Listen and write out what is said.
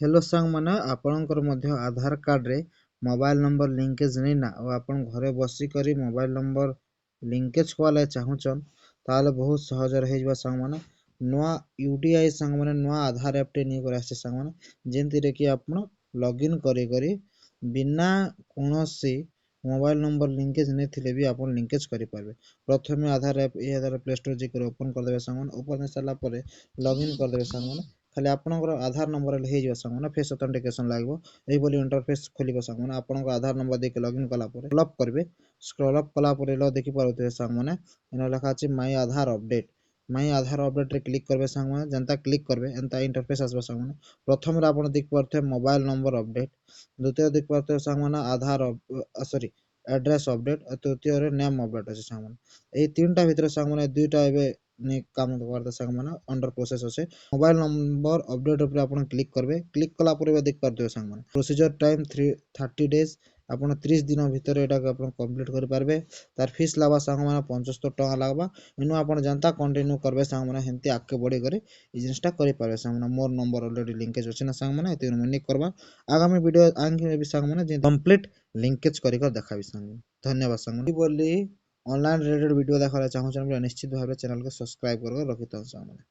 Hello सांग मैंने आपणकर मध्य आधार कार्ड रे मोबाइल नंबर लिंकेज नहीं ना और आपण घरे बसी करी मोबाइल नंबर लिंकेज करले चाहूचन ताले बहुत सहज रही जबा सांग माने नवा यूडीआई सांग माने नवा आधार ऐप टे नहीं कर आसे सांग माने जेंति रे कि आपण लॉगिन करी करी बिना कोनोसी मोबाइल नंबर लिंकेज नहीं थिले भी आपण लिंकेज करि पारबे। प्रथमे आधार ऐप ए आधार प्ले स्टोर जी कर ओपन कर देबे सांग माने ओपन कर साला परे लॉगिन कर देबे सांग माने खाली आपणकर आधार नंबर हे हो सांग फेस ऑथेंटिकेशन लागो एही इंटरफेस खोलिबो सांग माने आपणकर आधार नंबर देके लॉगिन कला परे स्क्रॉल अप करबे स्क्रॉल अप कला परे ल देखि पारुथे सांग माने एना लिखा अछि my Aadhaar update my Aadhaar update रे क्लिक करबे सांग माने जनता क्लिक करबे एंता इंटरफेस आसबो सांग माने प्रथम रे आपण देख पारुथे मोबाइल नंबर अपडेट द्वितीय देख पारुथे सांग माने आधार सॉरी एड्रेस अपडेट और तृतीय रे नेम अपडेट अछि सांग माने एही तीनटा भितर सांग माने दुईटा एबे ने काम करता सांग माने अंडर प्रोसेस अछि मोबाइल नंबर अपडेट ऊपर आपण क्लिक करबे क्लिक कला पर देख पारबे सांग माने प्रोसीजर टाइम 30 डेज आपण 30 दिन भीतर एटा के आपण कंप्लीट कर पारबे तार फीस लाबा सांग माने 75 टका लागबा इनु आपण जनता कंटिन्यू करबे सांग माने हेंती आके बढी करे इ जिनिसटा करि पारबे सांग माने मोर नंबर ऑलरेडी लिंकेज अछि ना सांग माने एते मनी करबा आगामी वीडियो आंगे भी सांग माने जे कंप्लीट लिंकेज करि कर देखाबी सांग धन्यवाद सांग माने बोली ऑनलाइन रिलेटेड वीडियो देखा चाहूँ निश्चित भाव चैनल को सब्सक्राइब कर रखित सांग माने।